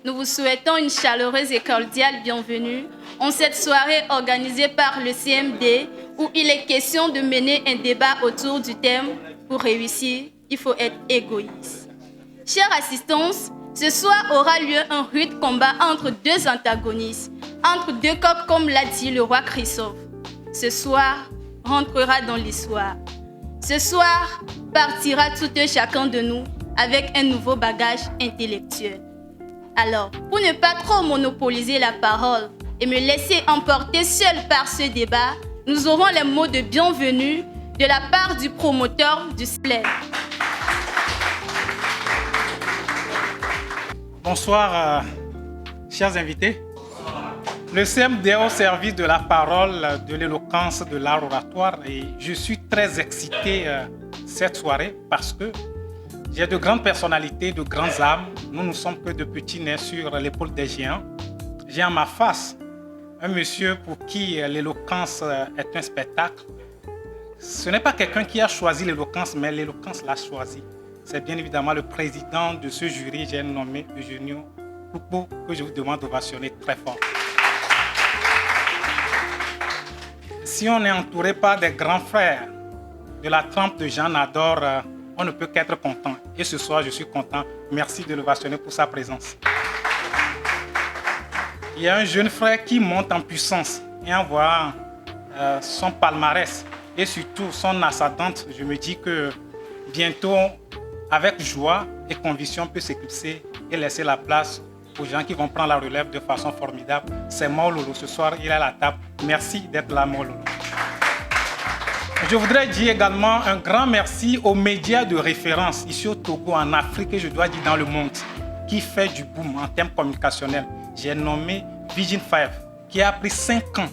nous vous souhaitons une chaleureuse et cordiale bienvenue en cette soirée organisée par le CMD où il est question de mener un débat autour du thème « Pour réussir, il faut être égoïste ». Chère assistance, ce soir aura lieu un rude combat entre deux antagonistes, entre deux coqs comme l'a dit le roi Christophe. Ce soir rentrera dans l'histoire. Ce soir partira tout un chacun de nous avec un nouveau bagage intellectuel. Alors, pour ne pas trop monopoliser la parole et me laisser emporter seul par ce débat, nous aurons les mots de bienvenue de la part du promoteur du SPLED. Bonsoir, chers invités. Le CMD est au service de la parole, de l'éloquence, de l'art oratoire et je suis très excité cette soirée parce que j'ai de grandes personnalités, de grands âmes. Nous ne sommes que de petits nez sur l'épaule des géants. J'ai en ma face un monsieur pour qui l'éloquence est un spectacle. Ce n'est pas quelqu'un qui a choisi l'éloquence, mais l'éloquence l'a choisi. C'est bien évidemment le président de ce jury, j'ai nommé Eugenio Poupo, que je vous demande d'ovationner très fort. Si on est entouré par des grands frères de la trempe de Jean Nador, on ne peut qu'être content. Et ce soir, je suis content. Merci de l'ovationner pour sa présence. Il y a un jeune frère qui monte en puissance. Et en voyant son palmarès et surtout son ascendante, je me dis que bientôt, avec joie et conviction, on peut s'éclipser et laisser la place aux gens qui vont prendre la relève de façon formidable. C'est Maololo. Ce soir, il est à la table. Merci d'être là, Maololo. Je voudrais dire également un grand merci aux médias de référence ici au Togo, en Afrique et je dois dire dans le monde, qui fait du boom en termes communicationnels. J'ai nommé Vision 5, qui a pris 5 ans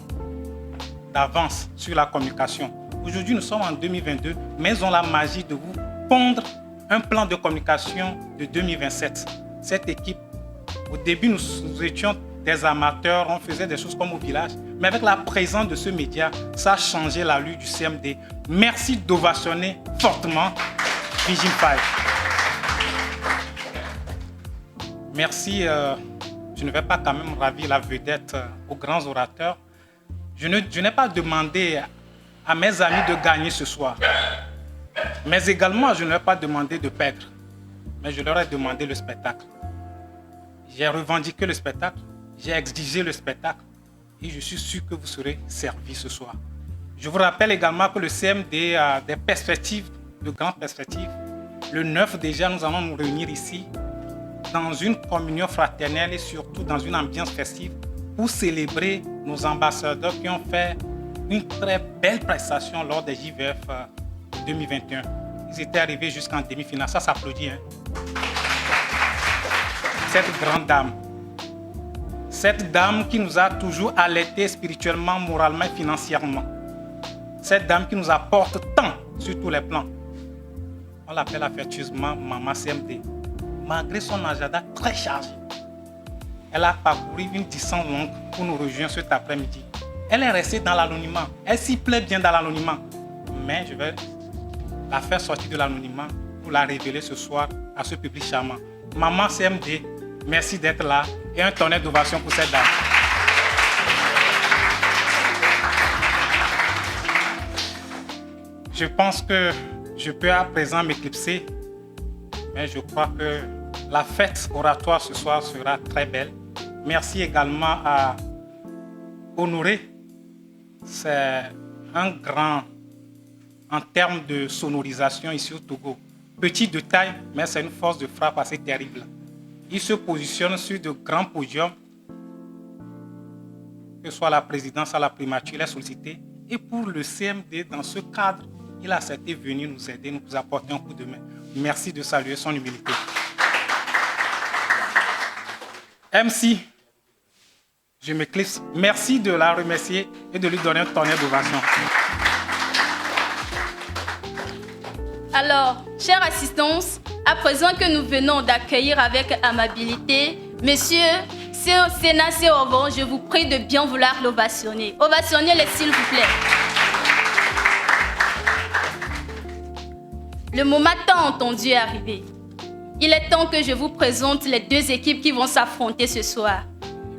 d'avance sur la communication. Aujourd'hui, nous sommes en 2022, mais ils ont la magie de vous pondre un plan de communication de 2027. Cette équipe, au début, nous étions des amateurs, on faisait des choses comme au village, mais avec la présence de ce média, ça a changé l'allure du CMD. Merci d'ovationner fortement Vision 5. Merci, je ne vais pas quand même ravir la vedette aux grands orateurs. Je n'ai pas demandé à mes amis de gagner ce soir, mais également je ne vais pas demander de perdre, mais je leur ai demandé le spectacle. J'ai revendiqué le spectacle, j'ai exigé le spectacle et je suis sûr que vous serez servis ce soir. Je vous rappelle également que le CMD a des perspectives, de grandes perspectives. Le 9 déjà, nous allons nous réunir ici dans une communion fraternelle et surtout dans une ambiance festive pour célébrer nos ambassadeurs qui ont fait une très belle prestation lors des JVF 2021. Ils étaient arrivés jusqu'en demi-finale, ça s'applaudit. Cette dame qui nous a toujours allaités spirituellement, moralement et financièrement. Cette dame qui nous apporte tant sur tous les plans. On l'appelle affectueusement Maman CMD. Malgré son agenda très chargé, elle a parcouru une distance longue pour nous rejoindre cet après-midi. Elle est restée dans l'anonymat. Elle s'y plaît bien dans l'anonymat. Mais je vais la faire sortir de l'anonymat pour la révéler ce soir à ce public charmant. Maman CMD, merci d'être là et un tonnerre d'ovation pour cette dame. Je pense que je peux à présent m'éclipser, mais je crois que la fête oratoire ce soir sera très belle. Merci également à Honoré. C'est un grand en termes de sonorisation ici au Togo. Petit de taille, mais c'est une force de frappe assez terrible. Il se positionne sur de grands podiums, que ce soit la présidence à la primature, il est sollicité. Et pour le CMD, dans ce cadre, il a accepté venir nous aider, nous apporter un coup de main. Merci de saluer son humilité. MC, je m'éclipse. Merci de la remercier et de lui donner un tonnerre d'ovation. Alors, chère assistance, à présent que nous venons d'accueillir avec amabilité, Monsieur Sénat Séovon, je vous prie de bien vouloir l'ovationner. Ovationnez-le s'il vous plaît. Le moment tant entendu est arrivé. il est temps que je vous présente les deux équipes qui vont s'affronter ce soir.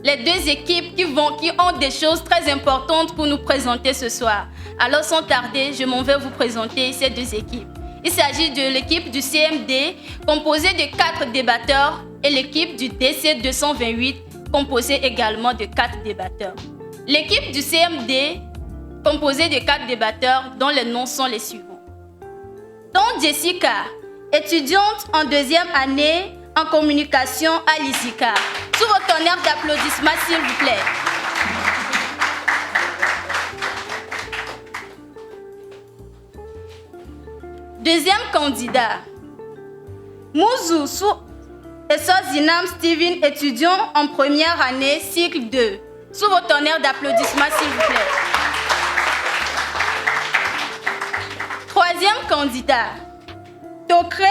Les deux équipes qui ont des choses très importantes pour nous présenter ce soir. Alors sans tarder, je m'en vais vous présenter ces deux équipes. Il s'agit de l'équipe du CMD, composée de 4 débatteurs, et l'équipe du DC 228, composée également de 4 débatteurs. L'équipe du CMD, composée de 4 débatteurs, dont les noms sont les suivants. Donc Jessica, étudiante en 2e année en communication à l'ISICA. Sous vos tonnerres d'applaudissements, s'il vous plaît. Deuxième candidat, Mouzou Zinam Steven, étudiant en 1re année, cycle 2. Sous vos tonnerres d'applaudissements, s'il vous plaît. Troisième candidat, Tocré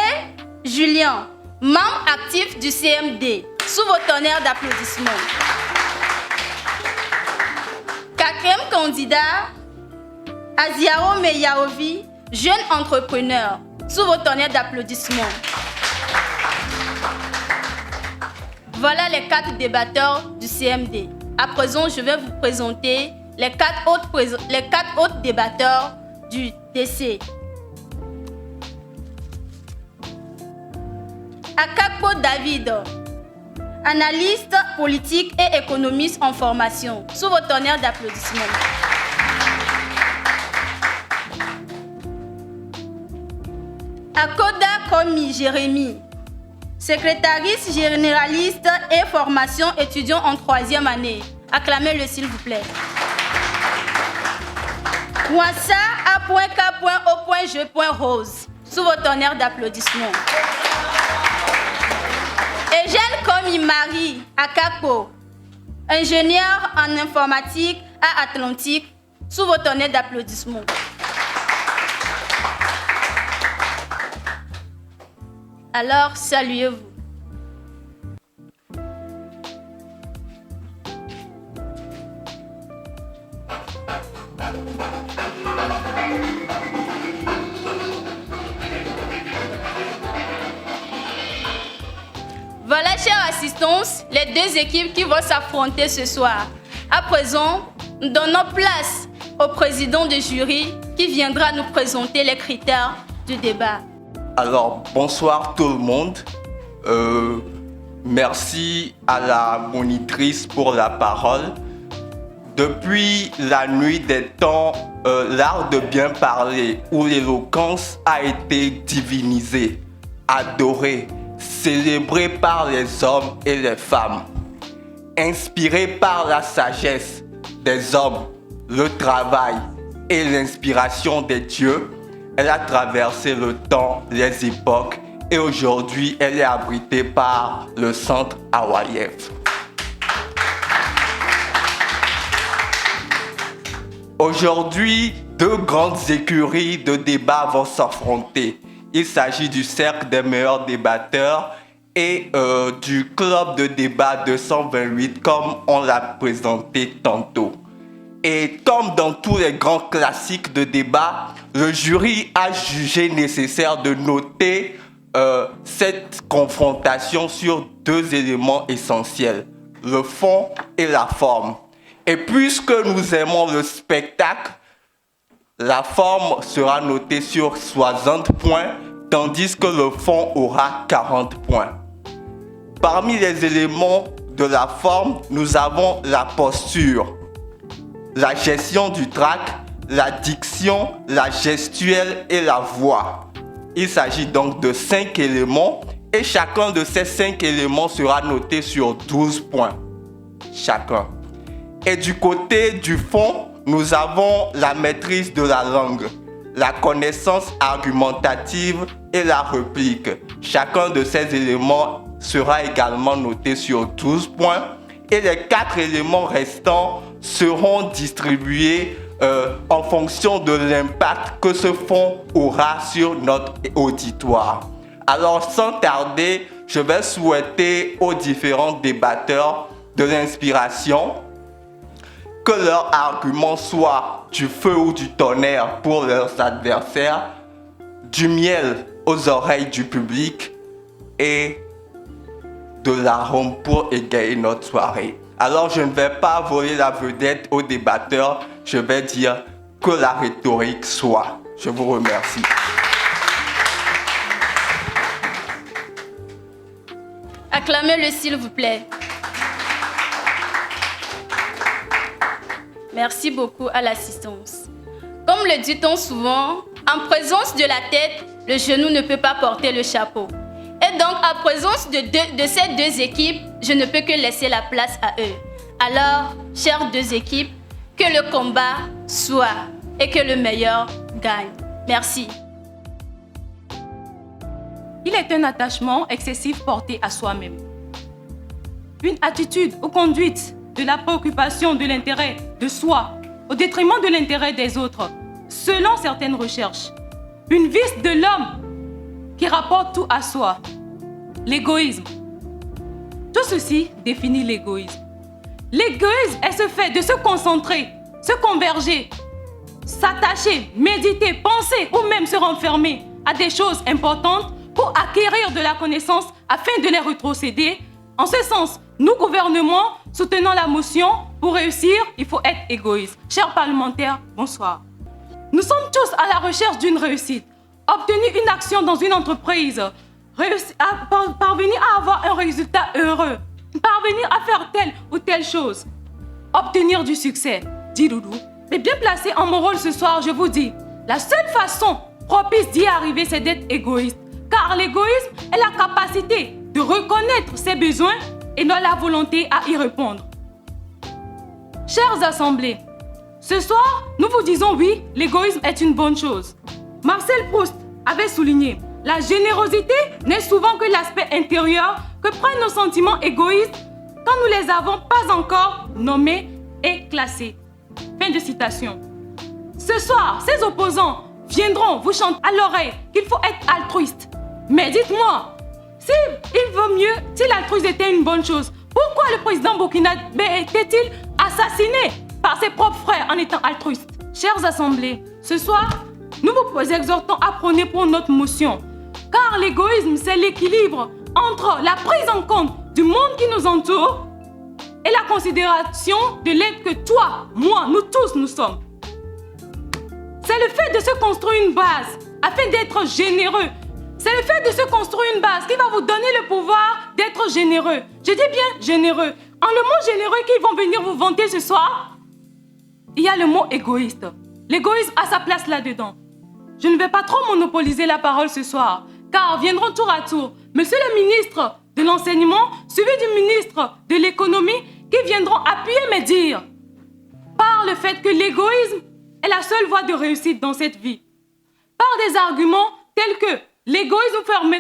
Julien, membre actif du CMD. Sous vos tonnerres d'applaudissements. 4e candidat, Aziaro Meyaovi, jeune entrepreneur. Sous vos tonnerres d'applaudissements. Voilà les 4 débatteurs du CMD. À présent, je vais vous présenter les 4 autres débatteurs du DC. Akakpo David, analyste politique et économiste en formation. Sous vos tonnerres d'applaudissements. Akoda Komi Jérémy, secrétariste généraliste et formation étudiant en 3e année. Acclamez-le s'il vous plaît. Wassa A.K.O.J.Rose. Sous vos tonnerres d'applaudissements. Eugène Komi Marie Akako, ingénieur en informatique à Atlantique. Sous vos tonnerres d'applaudissements. Alors, saluez-vous. Voilà, chère assistance, les deux équipes qui vont s'affronter ce soir. À présent, nous donnons place au président du jury qui viendra nous présenter les critères du débat. Alors, bonsoir tout le monde. Merci à la monitrice pour la parole. Depuis la nuit des temps, l'art de bien parler ou l'éloquence a été divinisé, adoré, célébré par les hommes et les femmes, inspiré par la sagesse des hommes, le travail et l'inspiration des dieux. Elle a traversé le temps, les époques et aujourd'hui, elle est abritée par le centre Awayev. Aujourd'hui, 2 grandes écuries de débat vont s'affronter. Il s'agit du cercle des meilleurs débatteurs et du club de débat 228 comme on l'a présenté tantôt. Et comme dans tous les grands classiques de débat, le jury a jugé nécessaire de noter cette confrontation sur 2 éléments essentiels, le fond et la forme. Et puisque nous aimons le spectacle, la forme sera notée sur 60 points, tandis que le fond aura 40 points. Parmi les éléments de la forme, nous avons la posture, la gestion du trac, la diction, la gestuelle et la voix. Il s'agit donc de 5 éléments et chacun de ces 5 éléments sera noté sur 12 points chacun. Et du côté du fond, nous avons la maîtrise de la langue, la connaissance argumentative et la réplique. Chacun de ces éléments sera également noté sur 12 points et les 4 éléments restants seront distribués en fonction de l'impact que ce fond aura sur notre auditoire. Alors sans tarder, je vais souhaiter aux différents débatteurs de l'inspiration, que leurs arguments soient du feu ou du tonnerre pour leurs adversaires, du miel aux oreilles du public, et de l'arôme pour égayer notre soirée. Alors je ne vais pas voler la vedette aux débatteurs, je vais dire que la rhétorique soit. Je vous remercie. Acclamez-le s'il vous plaît. Merci beaucoup à l'assistance. Comme le dit-on souvent, en présence de la tête, le genou ne peut pas porter le chapeau. Et donc, en présence de ces deux équipes, je ne peux que laisser la place à eux. Alors, chères deux équipes, que le combat soit et que le meilleur gagne. Merci. Il est un attachement excessif porté à soi-même. Une attitude ou conduite de la préoccupation de l'intérêt de soi au détriment de l'intérêt des autres, selon certaines recherches. Une vice de l'homme qui rapporte tout à soi. L'égoïsme. Tout ceci définit l'égoïsme. L'égoïsme est ce fait de se concentrer, se converger, s'attacher, méditer, penser ou même se renfermer à des choses importantes pour acquérir de la connaissance afin de les rétrocéder. En ce sens, nous, gouvernements, soutenons la motion. Pour réussir, il faut être égoïste. Chers parlementaires, bonsoir. Nous sommes tous à la recherche d'une réussite. Obtenir une action dans une entreprise, parvenir à avoir un résultat heureux, parvenir à faire telle ou telle chose, obtenir du succès. Dit Doudou. Mais bien placé en mon rôle ce soir, je vous dis, la seule façon propice d'y arriver, c'est d'être égoïste. Car l'égoïsme est la capacité de reconnaître ses besoins et non la volonté à y répondre. Chers assemblées, ce soir, nous vous disons oui, l'égoïsme est une bonne chose. Marcel Proust avait souligné, la générosité n'est souvent que l'aspect intérieur que prennent nos sentiments égoïstes quand nous les avons pas encore nommés et classés. Fin de citation. Ce soir, ces opposants viendront vous chanter à l'oreille qu'il faut être altruiste. Mais dites-moi, il vaut mieux si l'altruisme était une bonne chose. Pourquoi le président burkinabé était-il assassiné par ses propres frères en étant altruiste? Chers assemblées, ce soir, nous vous exhortons à prôner pour notre motion. Car l'égoïsme, c'est l'équilibre entre la prise en compte du monde qui nous entoure et la considération de l'être que toi, moi, nous tous, nous sommes. C'est le fait de se construire une base afin d'être généreux. C'est le fait de se construire une base qui va vous donner le pouvoir d'être généreux. Je dis bien généreux. En le mot généreux qui vont venir vous vanter ce soir, il y a le mot égoïste. L'égoïsme a sa place là-dedans. Je ne vais pas trop monopoliser la parole ce soir, car viendront tour à tour Monsieur le ministre de l'Enseignement, suivi du ministre de l'Économie, qui viendront appuyer mes dires par le fait que l'égoïsme est la seule voie de réussite dans cette vie. Par des arguments tels que l'égoïsme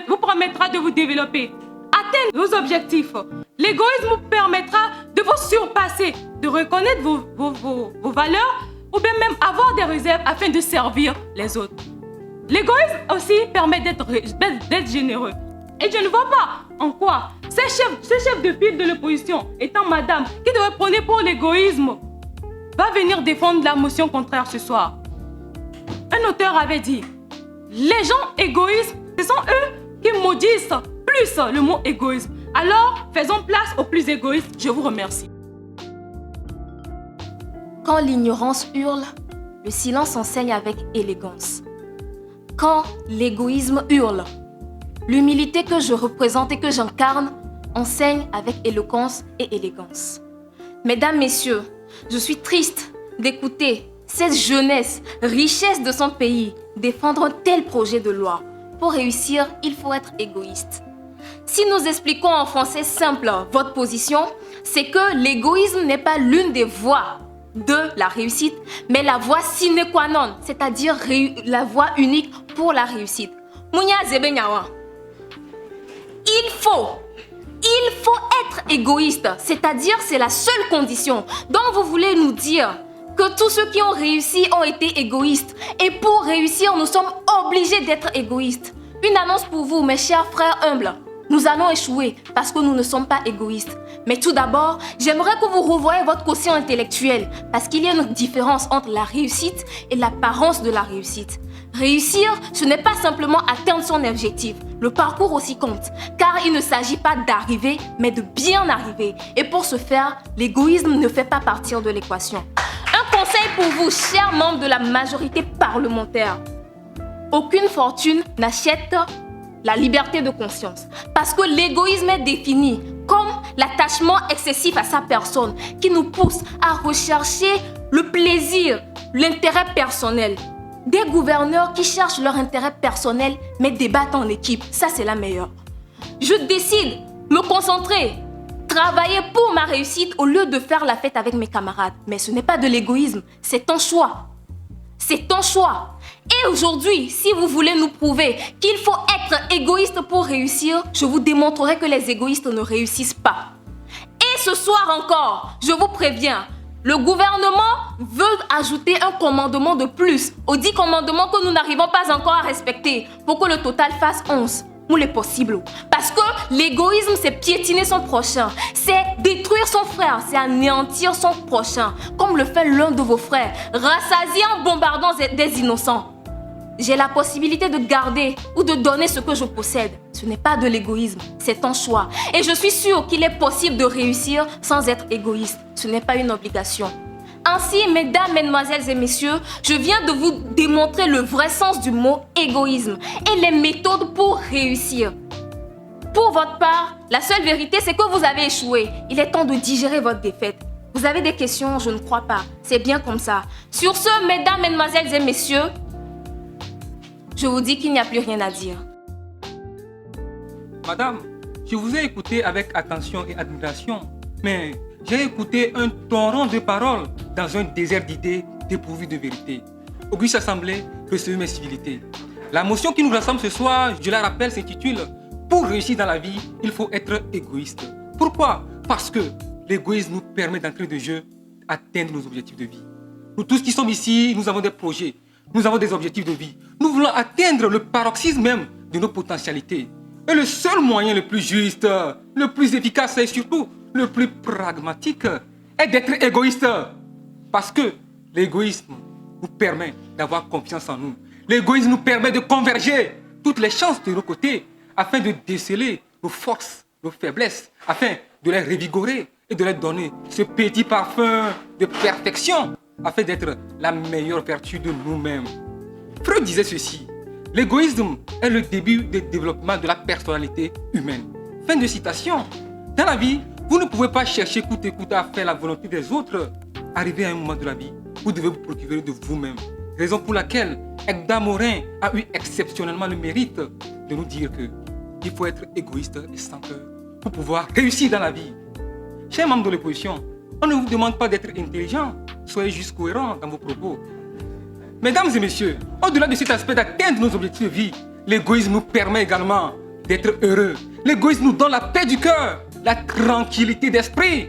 vous permettra de vous développer, atteindre vos objectifs. L'égoïsme vous permettra de vous surpasser, de reconnaître vos valeurs ou bien même avoir des réserves afin de servir les autres. L'égoïsme aussi permet d'être généreux. Et je ne vois pas en quoi ce chef de file de l'opposition, étant madame, qui devrait prôner pour l'égoïsme, va venir défendre la motion contraire ce soir. Un auteur avait dit, les gens égoïstes, ce sont eux qui maudissent plus le mot égoïsme. Alors, faisons place aux plus égoïstes. Je vous remercie. Quand l'ignorance hurle, le silence enseigne avec élégance. Quand l'égoïsme hurle, l'humilité que je représente et que j'incarne enseigne avec éloquence et élégance. Mesdames, messieurs, je suis triste d'écouter cette jeunesse, richesse de son pays, défendre un tel projet de loi. Pour réussir, il faut être égoïste. Si nous expliquons en français simple votre position, c'est que l'égoïsme n'est pas l'une des voies de la réussite, mais la voie sine qua non, c'est-à-dire la voie unique pour la réussite. Mounia Zebenyawa. Il faut être égoïste, c'est-à-dire c'est la seule condition. Donc vous voulez nous dire que tous ceux qui ont réussi ont été égoïstes. Et pour réussir, nous sommes obligés d'être égoïstes. Une annonce pour vous, mes chers frères humbles. Nous allons échouer parce que nous ne sommes pas égoïstes. Mais tout d'abord, j'aimerais que vous revoyiez votre quotient intellectuel parce qu'il y a une différence entre la réussite et l'apparence de la réussite. Réussir, ce n'est pas simplement atteindre son objectif. Le parcours aussi compte, car il ne s'agit pas d'arriver, mais de bien arriver. Et pour ce faire, l'égoïsme ne fait pas partir de l'équation. Un conseil pour vous, chers membres de la majorité parlementaire. Aucune fortune n'achète la liberté de conscience. Parce que l'égoïsme est défini comme l'attachement excessif à sa personne qui nous pousse à rechercher le plaisir, l'intérêt personnel. Des gouverneurs qui cherchent leur intérêt personnel mais débattent en équipe, ça c'est la meilleure. Je décide, me concentrer, travailler pour ma réussite au lieu de faire la fête avec mes camarades. Mais ce n'est pas de l'égoïsme, c'est un choix. C'est un choix. Et aujourd'hui, si vous voulez nous prouver qu'il faut être égoïste pour réussir, je vous démontrerai que les égoïstes ne réussissent pas. Et ce soir encore, je vous préviens, le gouvernement veut ajouter un commandement de plus aux 10 commandements que nous n'arrivons pas encore à respecter pour que le total fasse 11. Où est possible. Parce que l'égoïsme, c'est piétiner son prochain, c'est détruire son frère, c'est anéantir son prochain, comme le fait l'un de vos frères, rassasié en bombardant des innocents. J'ai la possibilité de garder ou de donner ce que je possède. Ce n'est pas de l'égoïsme, c'est un choix. Et je suis sûre qu'il est possible de réussir sans être égoïste. Ce n'est pas une obligation. Ainsi, mesdames, mesdemoiselles et messieurs, je viens de vous démontrer le vrai sens du mot égoïsme et les méthodes pour réussir. Pour votre part, la seule vérité, c'est que vous avez échoué. Il est temps de digérer votre défaite. Vous avez des questions? Je ne crois pas. C'est bien comme ça. Sur ce, mesdames, mesdemoiselles et messieurs, je vous dis qu'il n'y a plus rien à dire. Madame, je vous ai écouté avec attention et admiration, mais j'ai écouté un torrent de paroles dans un désert d'idées dépourvues de vérité. Auguste Assemblée, recevez mes civilités. La motion qui nous rassemble ce soir, je la rappelle, s'intitule « Pour réussir dans la vie, il faut être égoïste ». Pourquoi? Parce que l'égoïsme nous permet d'entrer de jeu, atteindre nos objectifs de vie. Nous tous qui sommes ici, nous avons des projets, nous avons des objectifs de vie. Nous voulons atteindre le paroxysme même de nos potentialités. Et le seul moyen le plus juste, le plus efficace et surtout le plus pragmatique est d'être égoïste. Parce que l'égoïsme nous permet d'avoir confiance en nous. L'égoïsme nous permet de converger toutes les chances de nos côtés afin de déceler nos forces, nos faiblesses, afin de les revigorer et de leur donner ce petit parfum de perfection afin d'être la meilleure vertu de nous-mêmes. Freud disait ceci: l'égoïsme est le début du développement de la personnalité humaine. Fin de citation. Dans la vie, vous ne pouvez pas chercher coûte et coûte à faire la volonté des autres. Arrivé à un moment de la vie, vous devez vous procurer de vous-même. Raison pour laquelle Edgar Morin a eu exceptionnellement le mérite de nous dire qu'il faut être égoïste et sans cœur pour pouvoir réussir dans la vie. Chers membres de l'opposition, on ne vous demande pas d'être intelligent, soyez juste cohérents dans vos propos. Mesdames et messieurs, au-delà de cet aspect d'atteindre nos objectifs de vie, l'égoïsme nous permet également d'être heureux. L'égoïsme nous donne la paix du cœur, la tranquillité d'esprit.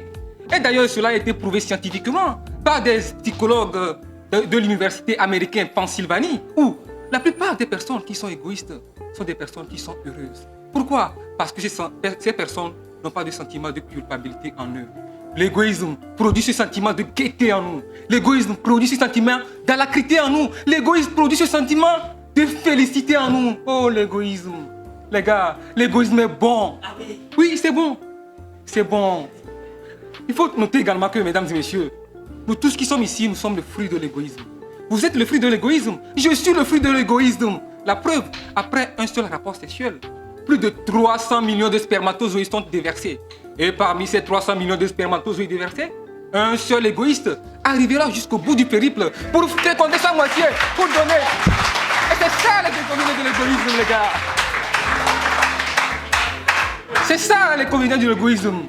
Et d'ailleurs, cela a été prouvé scientifiquement par des psychologues de l'université américaine Pennsylvanie, où la plupart des personnes qui sont égoïstes sont des personnes qui sont heureuses. Pourquoi? Parce que ces personnes n'ont pas de sentiment de culpabilité en eux. L'égoïsme produit ce sentiment de gaieté en nous. L'égoïsme produit ce sentiment d'alacrité en nous. L'égoïsme produit ce sentiment de félicité en nous. Oh, l'égoïsme. Les gars, l'égoïsme est bon. Oui, c'est bon. C'est bon. Il faut noter également que, mesdames et messieurs, nous tous qui sommes ici, nous sommes le fruit de l'égoïsme. Vous êtes le fruit de l'égoïsme. Je suis le fruit de l'égoïsme. La preuve, après un seul rapport sexuel, plus de 300 millions de spermatozoïdes sont déversés. Et parmi ces 300 millions de spermatozoïdes déversés, un seul égoïste arrivera jusqu'au bout du périple pour féconder sa moitié, pour donner. Et c'est ça l'inconvénient de l'égoïsme, les gars. C'est ça l'inconvénient de l'égoïsme.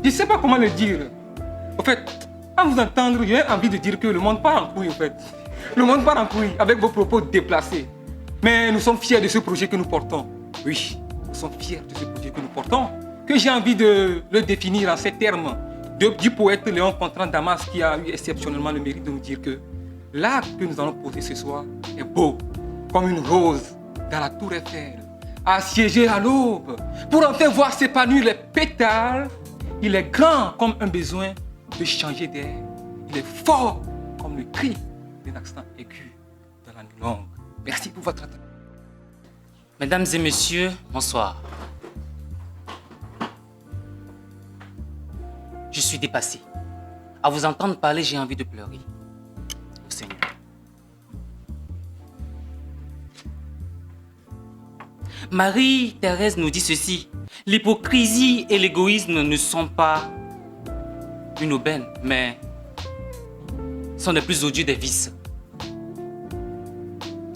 Je ne sais pas comment le dire. En fait, à vous entendre, j'ai envie de dire que le monde part en couille, en fait. Le monde part en couille avec vos propos déplacés. Mais nous sommes fiers de ce projet que nous portons. Oui, nous sommes fiers de ce projet que nous portons. Que j'ai envie de le définir en ces termes du poète Léon Contran Damas, qui a eu exceptionnellement le mérite de nous dire que l'acte que nous allons poser ce soir est beau, comme une rose dans la tour Eiffel, assiégée à l'aube, pour enfin voir s'épanouir les pétales. Il est grand comme un besoin de changer d'air. Il est fort comme le cri d'un accent aigu dans la nuit longue Merci pour votre attention. Mesdames et messieurs, bonsoir. Je suis dépassé. À vous entendre parler, j'ai envie de pleurer. Au Seigneur. Marie-Thérèse nous dit ceci. L'hypocrisie et l'égoïsme ne sont pas une aubaine, mais sont les plus odieux des vices.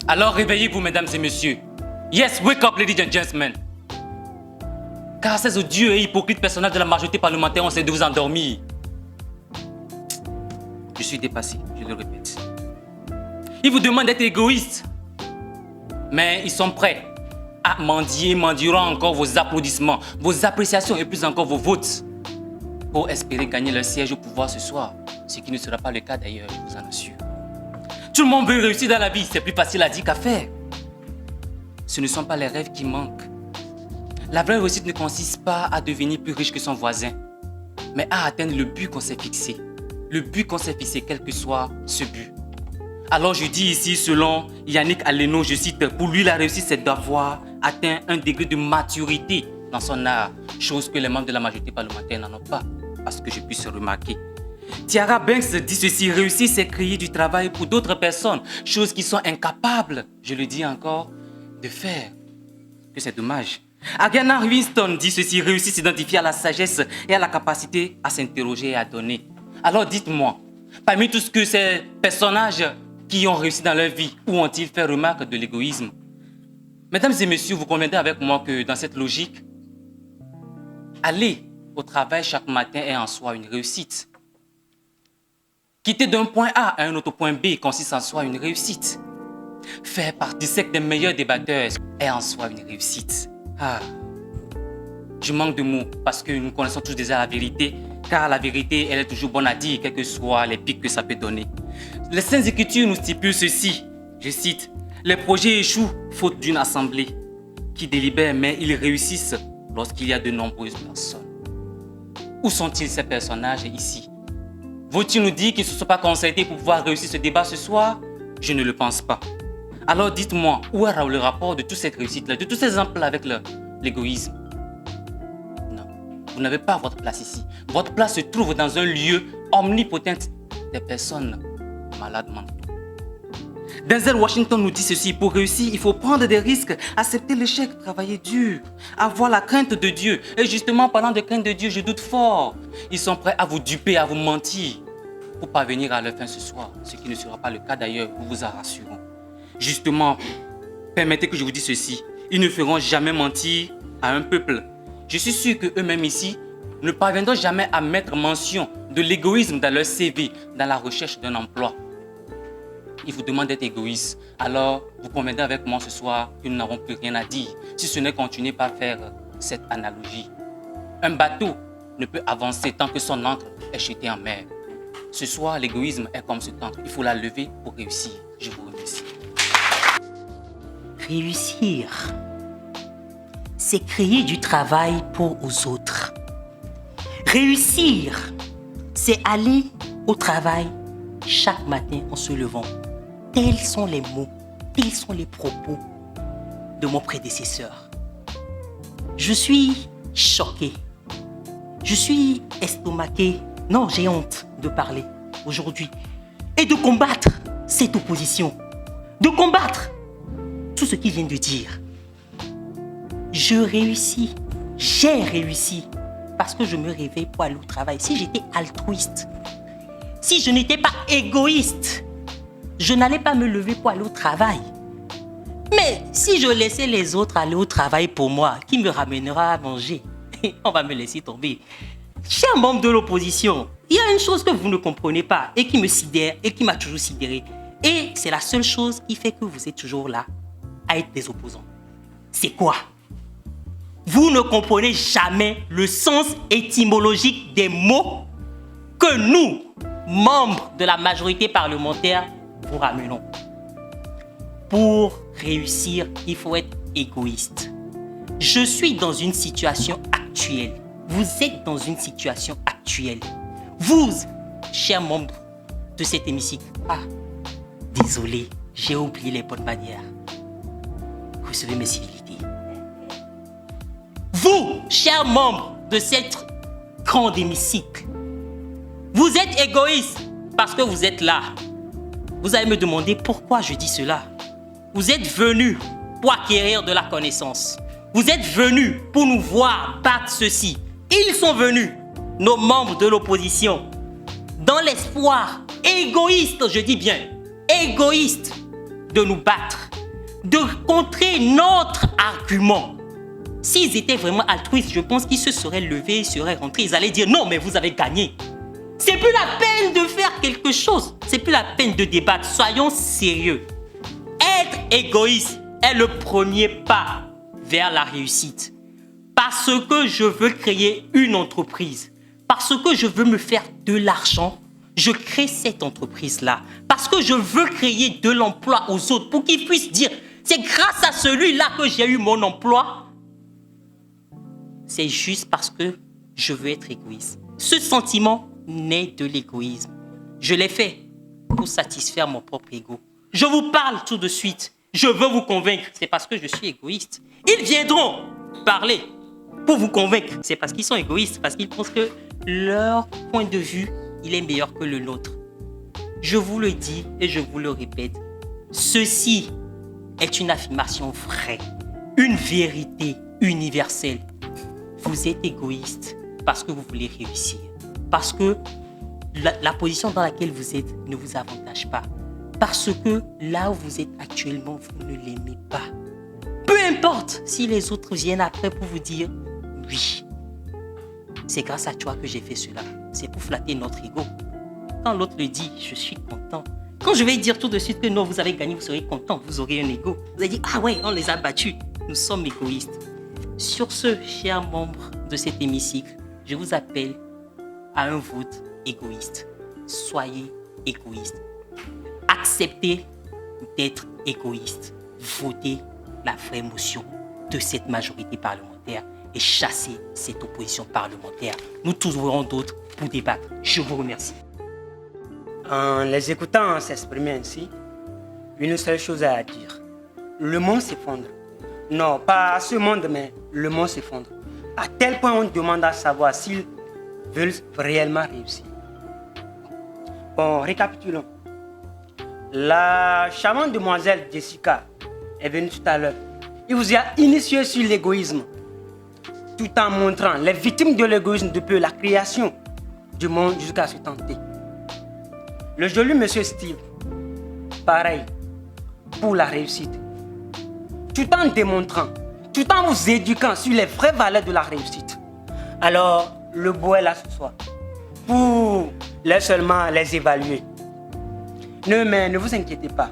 Alors réveillez-vous, mesdames et messieurs. Yes, wake up, ladies and gentlemen. Car ces odieux et hypocrites personnages de la majorité parlementaire ont essayé de vous endormir. Je suis dépassé, je le répète. Ils vous demandent d'être égoïstes. Mais ils sont prêts à mendier, mendieront encore vos applaudissements, vos appréciations et plus encore vos votes pour espérer gagner leur siège au pouvoir ce soir. Ce qui ne sera pas le cas d'ailleurs, je vous en assure. Tout le monde veut réussir dans la vie, c'est plus facile à dire qu'à faire. Ce ne sont pas les rêves qui manquent. La vraie réussite ne consiste pas à devenir plus riche que son voisin, mais à atteindre le but qu'on s'est fixé. Le but qu'on s'est fixé, quel que soit ce but. Alors je dis ici, selon Yannick Aleno, je cite, pour lui la réussite c'est d'avoir atteint un degré de maturité dans son art, chose que les membres de la majorité parlementaire n'en ont pas, parce que je puisse remarquer. Tiara Banks dit ceci, réussir c'est créer du travail pour d'autres personnes, chose qu'ils sont incapables, je le dis encore, de faire. Que c'est dommage. Ariana Winston dit ceci, réussir s'identifier à la sagesse et à la capacité à s'interroger et à donner. Alors dites-moi, parmi tous ces personnages qui ont réussi dans leur vie, où ont-ils fait remarque de l'égoïsme? Mesdames et messieurs, vous conviendrez avec moi que dans cette logique, aller au travail chaque matin est en soi une réussite. Quitter d'un point A à un autre point B consiste en soi une réussite. Faire partie du cercle des meilleurs débatteurs est en soi une réussite. Je manque de mots parce que nous connaissons tous déjà la vérité, car la vérité, elle est toujours bonne à dire, quels que soient les pics que ça peut donner. Les Saintes Écritures nous stipulent ceci, je cite, « Les projets échouent faute d'une assemblée qui délibère, mais ils réussissent lorsqu'il y a de nombreuses personnes. » Où sont-ils ces personnages ici? Vous-tu nous dire qu'ils ne se sont pas concertés pour pouvoir réussir ce débat ce soir? Je ne le pense pas. Alors dites-moi, où est le rapport de toute cette réussite-là, de tous ces exemples avec l'égoïsme? Non, vous n'avez pas votre place ici. Votre place se trouve dans un lieu omnipotent des personnes malades mentaux. Denzel Washington nous dit ceci, pour réussir, il faut prendre des risques, accepter l'échec, travailler dur, avoir la crainte de Dieu. Et justement, parlant de crainte de Dieu, je doute fort. Ils sont prêts à vous duper, à vous mentir pour parvenir à leur fin ce soir, ce qui ne sera pas le cas d'ailleurs, nous vous en rassurons. Justement, permettez que je vous dise ceci, ils ne feront jamais mentir à un peuple. Je suis sûr qu'eux-mêmes ici ne parviendront jamais à mettre mention de l'égoïsme dans leur CV, dans la recherche d'un emploi. Ils vous demandent d'être égoïstes. Alors, vous conviendrez avec moi ce soir que nous n'avons plus rien à dire, si ce n'est continuer par faire cette analogie. Un bateau ne peut avancer tant que son ancre est jetée en mer. Ce soir, l'égoïsme est comme cet ancre. Il faut la lever pour réussir. Je vous remercie. Réussir, c'est créer du travail pour aux autres. Réussir, c'est aller au travail chaque matin en se levant. Tels sont les mots, tels sont les propos de mon prédécesseur. Je suis choqué, je suis estomaqué, non, j'ai honte de parler aujourd'hui et de combattre cette opposition, de combattre tout ce qu'il vient de dire. Je réussis, j'ai réussi parce que je me réveille pour aller au travail. Si j'étais altruiste, si je n'étais pas égoïste, je n'allais pas me lever pour aller au travail. Mais si je laissais les autres aller au travail pour moi, qui me ramènera à manger? On va me laisser tomber. Chers membres de l'opposition, il y a une chose que vous ne comprenez pas et qui me sidère et qui m'a toujours sidéré. Et c'est la seule chose qui fait que vous êtes toujours là à être des opposants. C'est quoi? Vous ne comprenez jamais le sens étymologique des mots que nous, membres de la majorité parlementaire, vous ramenons. Pour réussir, il faut être égoïste. Je suis dans une situation actuelle. Vous êtes dans une situation actuelle. Vous, chers membres de cet hémicycle, désolé, j'ai oublié les bonnes manières. Recevez mes civilités. Vous, chers membres de cette grand hémicycle, vous êtes égoïstes parce que vous êtes là. Vous allez me demander pourquoi je dis cela. Vous êtes venus pour acquérir de la connaissance. Vous êtes venus pour nous voir battre ceci. Ils sont venus, nos membres de l'opposition, dans l'espoir égoïste, je dis bien, égoïste, de nous battre, de contrer notre argument. S'ils étaient vraiment altruistes, je pense qu'ils se seraient levés, ils seraient rentrés, ils allaient dire non, mais vous avez gagné. C'est plus la peine de faire quelque chose, c'est plus la peine de débattre. Soyons sérieux. Être égoïste est le premier pas vers la réussite. Parce que je veux créer une entreprise, parce que je veux me faire de l'argent, je crée cette entreprise-là. Parce que je veux créer de l'emploi aux autres pour qu'ils puissent dire c'est grâce à celui-là que j'ai eu mon emploi. C'est juste parce que je veux être égoïste. Ce sentiment naît de l'égoïsme. Je l'ai fait pour satisfaire mon propre ego. Je vous parle tout de suite. Je veux vous convaincre. C'est parce que je suis égoïste. Ils viendront parler pour vous convaincre. C'est parce qu'ils sont égoïstes, parce qu'ils pensent que leur point de vue, il est meilleur que le nôtre. Je vous le dis et je vous le répète. Ceci est une affirmation vraie, une vérité universelle. Vous êtes égoïste parce que vous voulez réussir. Parce que la position dans laquelle vous êtes ne vous avantage pas. Parce que là où vous êtes actuellement, vous ne l'aimez pas. Peu importe si les autres viennent après pour vous dire oui, c'est grâce à toi que j'ai fait cela. C'est pour flatter notre ego. Quand l'autre le dit, je suis content. Quand je vais dire tout de suite que non, vous avez gagné, vous serez content, vous aurez un ego. Vous allez dire, ah ouais, on les a battus. Nous sommes égoïstes. Sur ce, chers membres de cet hémicycle, je vous appelle à un vote égoïste. Soyez égoïste. Acceptez d'être égoïste. Votez la vraie motion de cette majorité parlementaire et chassez cette opposition parlementaire. Nous trouverons d'autres pour débattre. Je vous remercie. En les écoutant s'exprimer ainsi, une seule chose à dire. Le monde s'effondre. Non, pas ce monde, mais le monde s'effondre. À tel point, on demande à savoir s'ils veulent réellement réussir. Bon, récapitulons. La charmante demoiselle Jessica est venue tout à l'heure. Il vous a initié sur l'égoïsme, tout en montrant les victimes de l'égoïsme depuis la création du monde jusqu'à ce temps T. Le joli monsieur Steve, pareil, pour la réussite. Tout en démontrant, tout en vous éduquant sur les vraies valeurs de la réussite. Alors, le beau est là ce soir, pour seulement les évaluer. Mais ne vous inquiétez pas.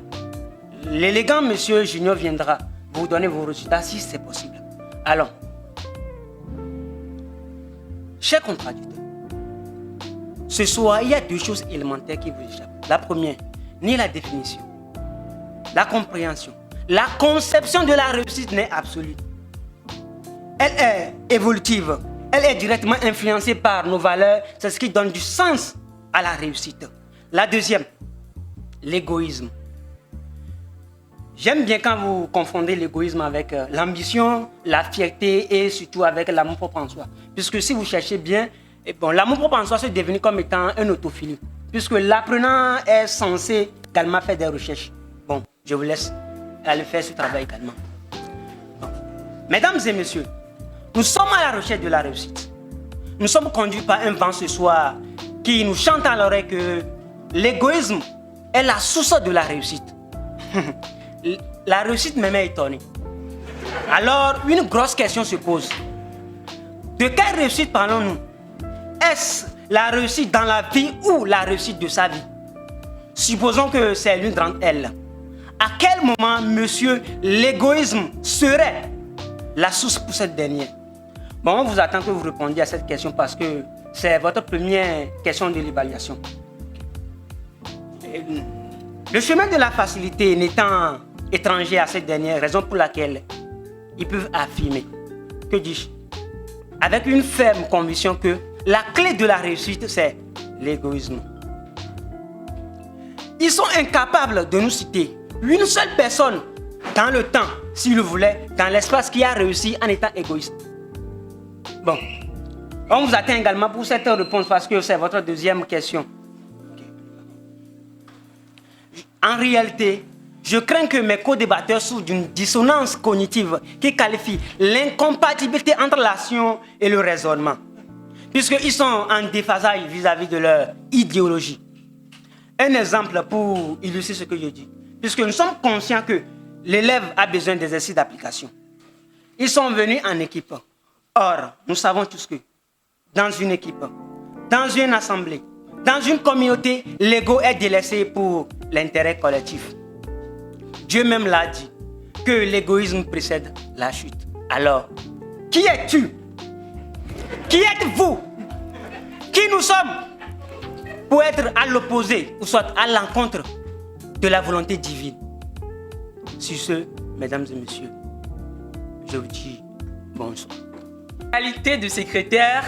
L'élégant monsieur Junior viendra vous donner vos résultats si c'est possible. Allons. Chers contradicteurs, ce soir, il y a deux choses élémentaires qui vous échappent. La première, ni la définition, la compréhension, la conception de la réussite n'est absolue. Elle est évolutive. Elle est directement influencée par nos valeurs. C'est ce qui donne du sens à la réussite. La deuxième, l'égoïsme. J'aime bien quand vous confondez l'égoïsme avec l'ambition, la fierté et surtout avec l'amour propre en soi. Puisque si vous cherchez bien, l'amour propre en soi se devenu comme étant un autophilie. Puisque l'apprenant est censé également faire des recherches. Bon, je vous laisse aller faire ce travail également. Bon. Mesdames et messieurs, nous sommes à la recherche de la réussite. Nous sommes conduits par un vent ce soir qui nous chante à l'oreille que l'égoïsme est la source de la réussite. La réussite me met étonné. Alors, une grosse question se pose. De quelle réussite parlons-nous? Est-ce la réussite dans la vie ou la réussite de sa vie? Supposons que c'est l'une d'entre elles. À quel moment, monsieur, l'égoïsme serait la source pour cette dernière? Bon, on vous attend que vous répondiez à cette question parce que c'est votre première question de l'évaluation. Le chemin de la facilité n'étant étranger à cette dernière, raison pour laquelle ils peuvent affirmer, que dis-je, avec une ferme conviction que la clé de la réussite, c'est l'égoïsme. Ils sont incapables de nous citer une seule personne dans le temps, s'il le voulait, dans l'espace qui a réussi en étant égoïste. Bon, on vous attend également pour cette réponse parce que c'est votre deuxième question. En réalité, je crains que mes co-débatteurs souffrent d'une dissonance cognitive qui qualifie l'incompatibilité entre l'action et le raisonnement, puisqu'ils sont en déphasage vis-à-vis de leur idéologie. Un exemple pour illustrer ce que je dis, puisque nous sommes conscients que l'élève a besoin d'exercices d'application. Ils sont venus en équipe. Or, nous savons tous que dans une équipe, dans une assemblée, dans une communauté, l'ego est délaissé pour l'intérêt collectif. Dieu même l'a dit, que l'égoïsme précède la chute. Alors, qui es-tu? Qui êtes-vous? Qui nous sommes pour être à l'opposé ou soit à l'encontre de la volonté divine? Sur ce, mesdames et messieurs, je vous dis bonsoir. Qualité de secrétaire,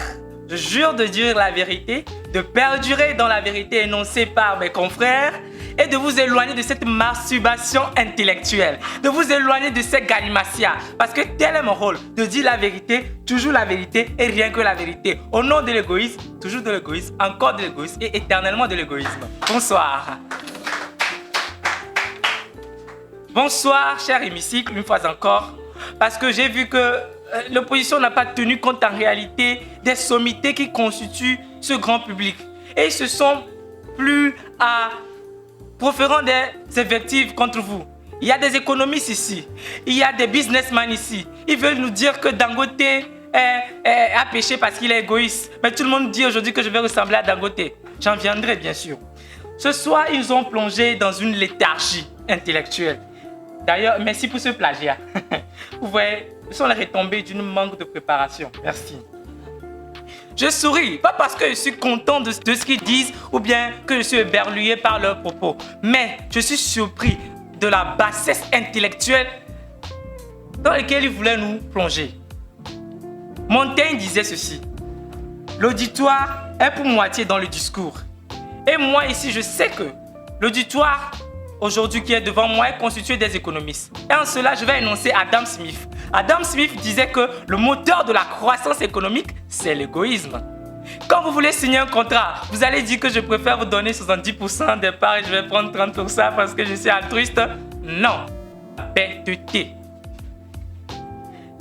je jure de dire la vérité, de perdurer dans la vérité énoncée par mes confrères et de vous éloigner de cette masturbation intellectuelle, de vous éloigner de cette galimatia, parce que tel est mon rôle, de dire la vérité, toujours la vérité et rien que la vérité. Au nom de l'égoïsme, toujours de l'égoïsme, encore de l'égoïsme et éternellement de l'égoïsme. Bonsoir. Bonsoir, cher hémicycle, une fois encore, parce que j'ai vu que l'opposition n'a pas tenu compte en réalité des sommités qui constituent ce grand public. Et ils se sont plus à proférant des invectives contre vous. Il y a des économistes ici, il y a des businessmen ici. Ils veulent nous dire que Dangote a péché parce qu'il est égoïste. Mais tout le monde dit aujourd'hui que je vais ressembler à Dangote. J'en viendrai bien sûr. Ce soir, ils ont plongé dans une léthargie intellectuelle. D'ailleurs, merci pour ce plagiat. Vous voyez, ce sont les retombées d'une manque de préparation. Merci. Je souris, pas parce que je suis content de ce qu'ils disent ou bien que je suis éberlué par leurs propos, mais je suis surpris de la bassesse intellectuelle dans laquelle ils voulaient nous plonger. Montaigne disait ceci: l'auditoire est pour moitié dans le discours. Et moi ici, je sais que l'auditoire aujourd'hui qui est devant moi est constitué des économistes. Et en cela, je vais énoncer Adam Smith. Adam Smith disait que le moteur de la croissance économique, c'est l'égoïsme. Quand vous voulez signer un contrat, vous allez dire que je préfère vous donner 70% des parts et je vais prendre 30% parce que je suis altruiste. Non, bêteté.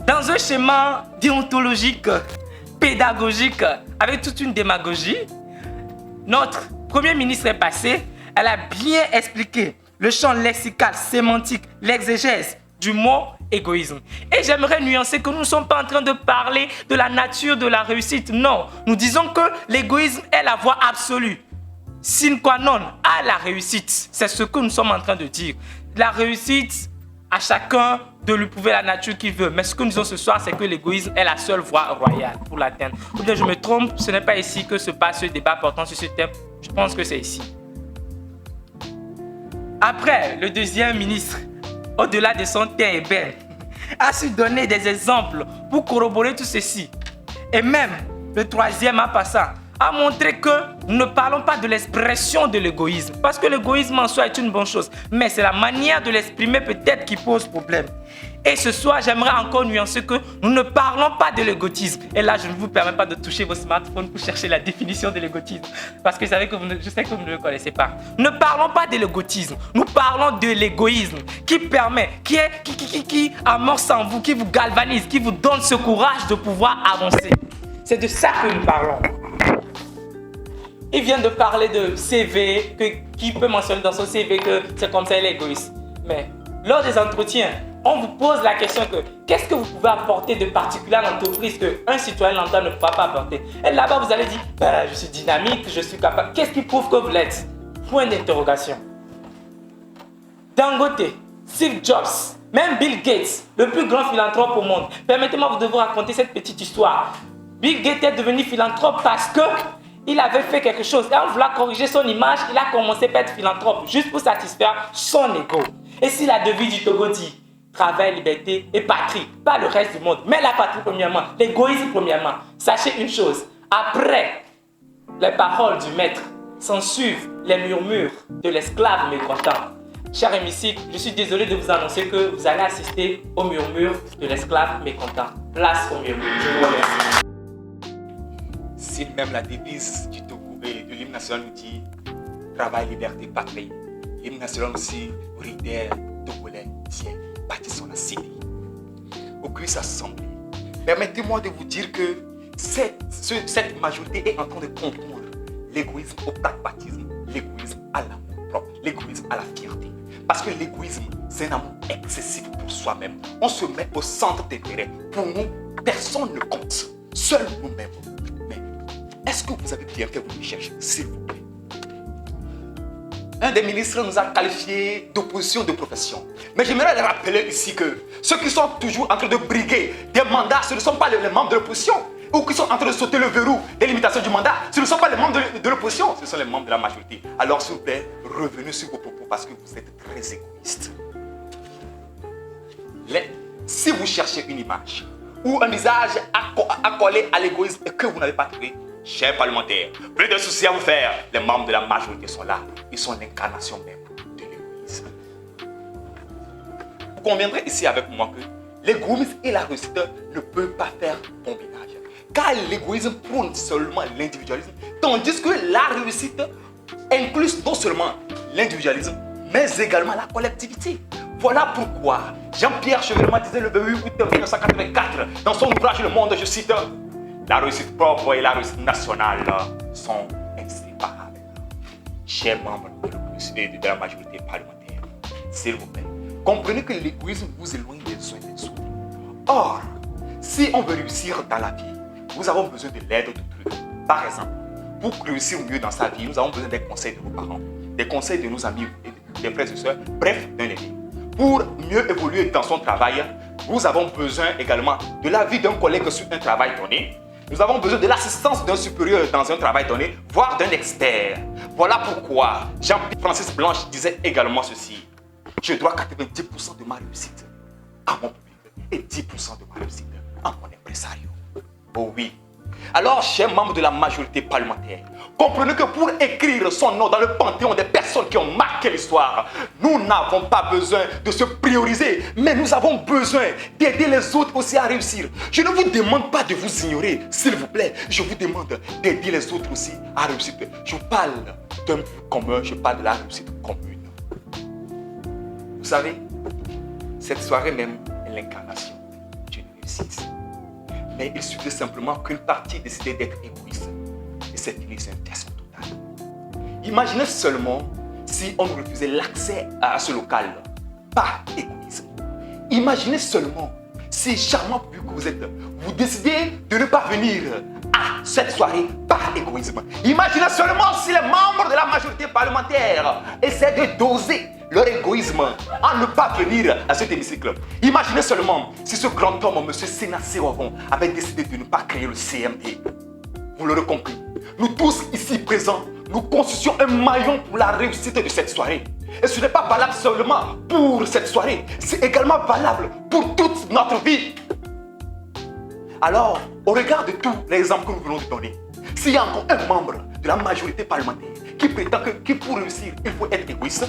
Dans un schéma déontologique, pédagogique, avec toute une démagogie, notre Premier ministre est passé, elle a bien expliqué le champ lexical, sémantique, l'exégèse du mot égoïsme. Et j'aimerais nuancer que nous ne sommes pas en train de parler de la nature de la réussite. Non, nous disons que l'égoïsme est la voie absolue, sine qua non, à la réussite. C'est ce que nous sommes en train de dire. La réussite, à chacun de lui prouver la nature qu'il veut. Mais ce que nous disons ce soir, c'est que l'égoïsme est la seule voie royale pour l'atteindre. Ou bien je me trompe, ce n'est pas ici que se passe ce débat portant sur ce thème. Je pense que c'est ici. Après, le deuxième ministre, au-delà de son teint ébène, a su donner des exemples pour corroborer tout ceci. Et même, le troisième en passant, a montré que nous ne parlons pas de l'expression de l'égoïsme. Parce que l'égoïsme en soi est une bonne chose. Mais c'est la manière de l'exprimer peut-être qui pose problème. Et ce soir, j'aimerais encore nuancer que nous ne parlons pas de l'égotisme. Et là, je ne vous permets pas de toucher vos smartphones pour chercher la définition de l'égotisme. Parce que je sais que vous ne le connaissez pas. Ne parlons pas de l'égotisme. Nous parlons de l'égoïsme qui permet, qui amorce en vous, qui vous galvanise, qui vous donne ce courage de pouvoir avancer. C'est de ça que nous parlons. Il vient de parler de CV, qui peut mentionner dans son CV que c'est comme ça, il est égoïste. Mais lors des entretiens, on vous pose la question que qu'est-ce que vous pouvez apporter de particulier à l'entreprise qu'un citoyen lambda ne pourra pas apporter. Et là-bas, vous allez dire, je suis dynamique, je suis capable. Qu'est-ce qui prouve que vous l'êtes? Point d'interrogation. Dangote, Steve Jobs, même Bill Gates, le plus grand philanthrope au monde. Permettez-moi de vous raconter cette petite histoire. Bill Gates est devenu philanthrope parce que il avait fait quelque chose. Et en voulant corriger son image, il a commencé par être philanthrope, juste pour satisfaire son ego. Et si la devise du Togo dit travail, liberté et patrie, pas le reste du monde, mais la patrie premièrement, l'égoïsme premièrement. Sachez une chose, après les paroles du maître, s'en suivent les murmures de l'esclave mécontent. Cher hémicycle, je suis désolé de vous annoncer que vous allez assister au murmure de l'esclave mécontent. Place au murmure. Je vous remercie. Si même la devise du Togo et de l'hymne national nous dit travail, liberté, patrie, l'hymne national aussi, Rider, Togolais, tiens, bâtissons la cité. Auguste Assemblée, permettez-moi de vous dire que cette majorité est en train de confondre l'égoïsme au pragmatisme, l'égoïsme à l'amour propre, l'égoïsme à la fierté. Parce que l'égoïsme, c'est un amour excessif pour soi-même. On se met au centre d'intérêt. Pour nous, personne ne compte. Seuls nous-mêmes. Mais est-ce que vous avez bien fait vos recherches, s'il vous plaît? Un des ministres nous a qualifiés d'opposition de profession. Mais j'aimerais les rappeler ici que ceux qui sont toujours en train de briguer des mandats, ce ne sont pas les membres de l'opposition. Ou qui sont en train de sauter le verrou des limitations du mandat, ce ne sont pas les membres de l'opposition, ce sont les membres de la majorité. Alors s'il vous plaît, revenez sur vos propos parce que vous êtes très égoïste. Si vous cherchez une image ou un visage accolé à l'égoïsme et que vous n'avez pas trouvé, chers parlementaires, plus de soucis à vous faire. Les membres de la majorité sont là. Ils sont l'incarnation même de l'égoïsme. Vous conviendrez ici avec moi que l'égoïsme et la réussite ne peuvent pas faire bon ménage. Car l'égoïsme prône seulement l'individualisme, tandis que la réussite inclut non seulement l'individualisme, mais également la collectivité. Voilà pourquoi Jean-Pierre Chevènement disait le 28 août 1984 dans son ouvrage Le Monde, je cite, la réussite propre et la réussite nationale sont inséparables. Chers membres de la majorité parlementaire, s'il vous plaît, comprenez que l'égoïsme vous éloigne des uns des autres. Or, si on veut réussir dans la vie, nous avons besoin de l'aide d'autrui. Par exemple, pour réussir mieux dans sa vie, nous avons besoin des conseils de nos parents, des conseils de nos amis, des frères et sœurs, bref, d'un aîné. Pour mieux évoluer dans son travail, nous avons besoin également de l'avis d'un collègue sur un travail donné. Nous avons besoin de l'assistance d'un supérieur dans un travail donné, voire d'un expert. Voilà pourquoi Jean-Francis Blanche disait également ceci. Je dois 90% de ma réussite à mon public et 10% de ma réussite à mon impresario. Oh oui. Alors, chers membres de la majorité parlementaire, comprenez que pour écrire son nom dans le panthéon des personnes qui ont marqué l'histoire, nous n'avons pas besoin de se prioriser, mais nous avons besoin d'aider les autres aussi à réussir. Je ne vous demande pas de vous ignorer, s'il vous plaît. Je vous demande d'aider les autres aussi à réussir. Je parle d'un but commun, je parle de la réussite commune. Vous savez, cette soirée même est l'incarnation d'une réussite. Mais il suffit simplement qu'une partie décide d'être égoïste. Et c'est fini, c'est un fiasco total. Imaginez seulement si on nous refusait l'accès à ce local par égoïsme. Imaginez seulement si, charmant public que vous êtes, vous décidez de ne pas venir à cette soirée par égoïsme. Imaginez seulement si les membres de la majorité parlementaire essaient de doser leur égoïsme à ne pas venir à cet hémicycle. Imaginez seulement si ce grand homme, M. Sénat Sérovon, avait décidé de ne pas créer le CMD. Vous l'aurez compris. Nous tous ici présents, nous constituons un maillon pour la réussite de cette soirée. Et ce n'est pas valable seulement pour cette soirée, c'est également valable pour toute notre vie. Alors, au regard de tous les exemples que nous venons de donner, s'il y a encore un membre de la majorité parlementaire qui prétend que pour réussir, il faut être égoïste,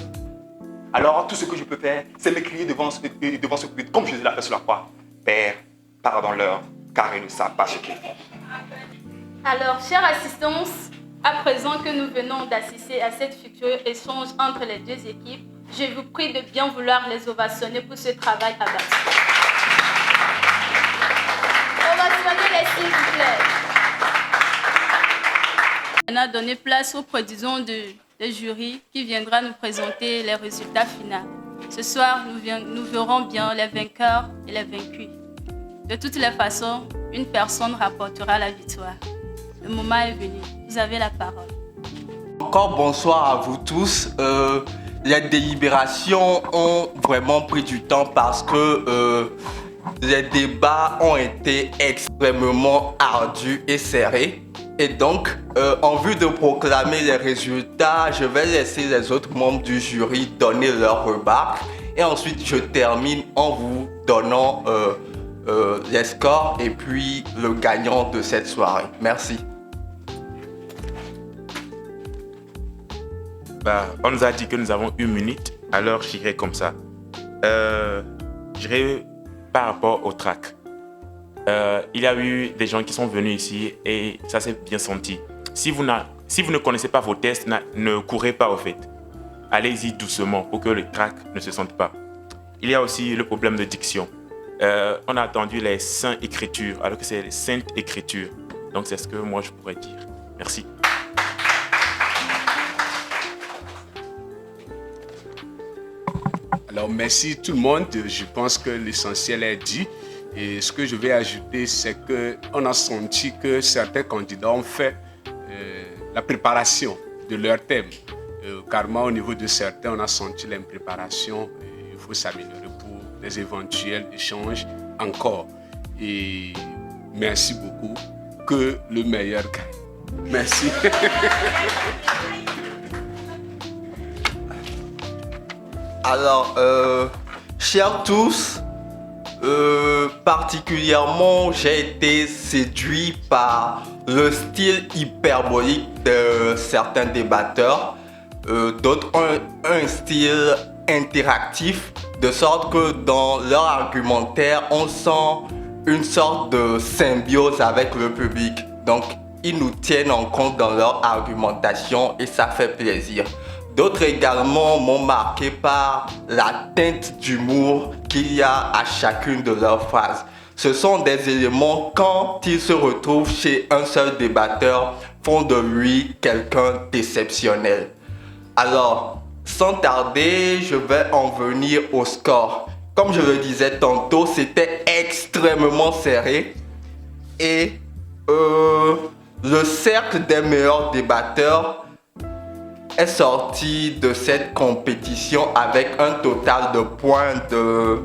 alors tout ce que je peux faire, c'est m'écrier devant ce public, comme Jésus l'a fait sur la croix. Père, pardonne-leur, car ils ne savent pas ce qu'ils font. Alors, chère assistance, à présent que nous venons d'assister à cette future échange entre les deux équipes, je vous prie de bien vouloir les ovationner pour ce travail abattu. Ovationnez-les s'il vous plaît. On a donné place au président du jury qui viendra nous présenter les résultats finaux. Ce soir, nous verrons bien les vainqueurs et les vaincus. De toutes les façons, une personne rapportera la victoire. Le moment est venu. Vous avez la parole. Encore bonsoir à vous tous. Les délibérations ont vraiment pris du temps parce que les débats ont été extrêmement ardus et serrés. Et donc, en vue de proclamer les résultats, je vais laisser les autres membres du jury donner leurs remarques. Et ensuite, je termine en vous donnant les scores et puis le gagnant de cette soirée. Merci. On nous a dit que nous avons 1 minute Alors, j'irai comme ça. J'irai par rapport au track. Il y a eu des gens qui sont venus ici et ça s'est bien senti. Si vous ne connaissez pas vos tests, ne courez pas au fait. Allez-y doucement pour que le track ne se sente pas. Il y a aussi le problème de diction. On a entendu les saintes écritures alors que c'est les saintes écritures. Donc c'est ce que moi je pourrais dire. Merci. Alors merci tout le monde. Je pense que l'essentiel est dit. Et ce que je vais ajouter, c'est qu'on a senti que certains candidats ont fait la préparation de leur thème. Carrément, au niveau de certains, on a senti l'impréparation. Il faut s'améliorer pour les éventuels échanges encore. Et merci beaucoup. Que le meilleur gagne. Merci. Alors, chers tous, particulièrement, j'ai été séduit par le style hyperbolique de certains débatteurs. D'autres ont un style interactif, de sorte que dans leur argumentaire, on sent une sorte de symbiose avec le public. Donc, ils nous tiennent en compte dans leur argumentation et ça fait plaisir. D'autres également m'ont marqué par la teinte d'humour qu'il y a à chacune de leurs phrases. Ce sont des éléments, quand ils se retrouvent chez un seul débatteur, font de lui quelqu'un d'exceptionnel. Alors, sans tarder, je vais en venir au score. Comme je le disais tantôt, c'était extrêmement serré. Et le cercle des meilleurs débatteurs est sorti de cette compétition avec un total de points de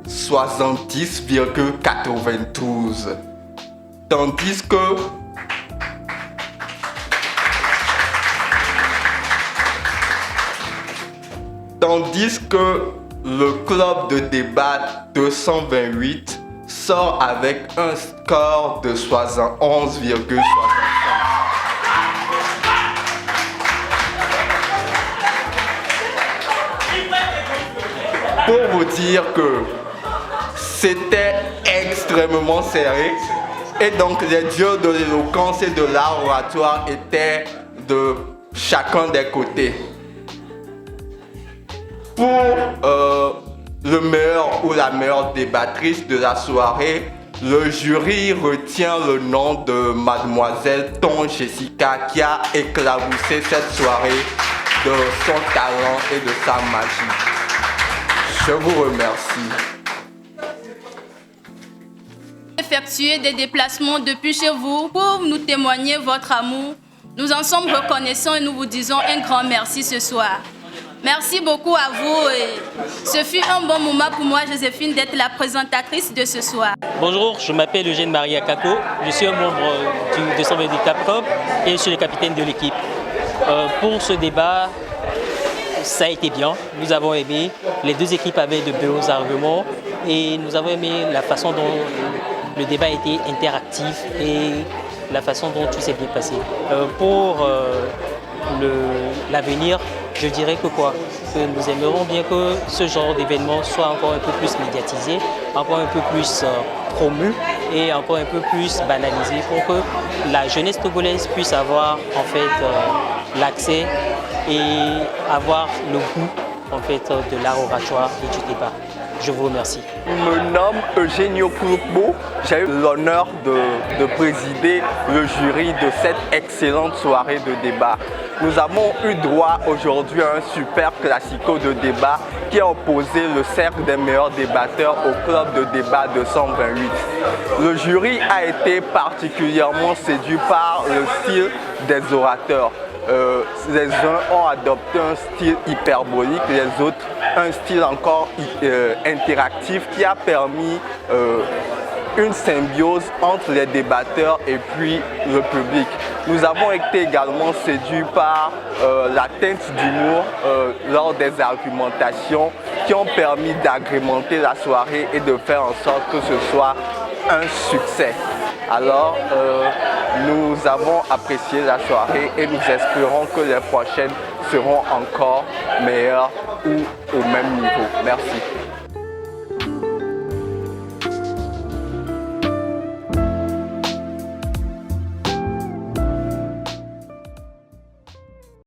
70,92. Tandis que le club de débat 228 sort avec un score de 71,65. Pour vous dire que c'était extrêmement serré et donc les dieux de l'éloquence et de l'art oratoire étaient de chacun des côtés. Pour le meilleur ou la meilleure débattrice de la soirée, le jury retient le nom de Mademoiselle Ton Jessica qui a éclaboussé cette soirée de son talent et de sa magie. Je vous remercie. Effectuer des déplacements depuis chez vous pour nous témoigner votre amour. Nous en sommes reconnaissants et nous vous disons un grand merci ce soir. Merci beaucoup à vous et ce fut un bon moment pour moi, Joséphine, d'être la présentatrice de ce soir. Bonjour, je m'appelle Eugène Maria Kako, je suis un membre du 228 Capcom et je suis le capitaine de l'équipe. Pour ce débat, ça a été bien, nous avons aimé, les deux équipes avaient de beaux arguments et nous avons aimé la façon dont le débat a été interactif et la façon dont tout s'est bien passé. Pour l'avenir, je dirais que nous aimerions bien que ce genre d'événement soit encore un peu plus médiatisé, encore un peu plus promu et encore un peu plus banalisé pour que la jeunesse togolaise puisse avoir en fait l'accès et avoir le goût en fait de l'art oratoire et du débat. Je vous remercie. Je me nomme Eugenio Koulokbo. J'ai eu l'honneur de présider le jury de cette excellente soirée de débat. Nous avons eu droit aujourd'hui à un super classico de débat qui a opposé le cercle des meilleurs débatteurs au club de débat 228. Le jury a été particulièrement séduit par le style des orateurs. Les uns ont adopté un style hyperbolique, les autres un style encore interactif qui a permis une symbiose entre les débatteurs et puis le public. Nous avons été également séduits par la teinte d'humour lors des argumentations qui ont permis d'agrémenter la soirée et de faire en sorte que ce soit un succès. Alors, nous avons apprécié la soirée et nous espérons que les prochaines seront encore meilleurs ou au même niveau. Merci.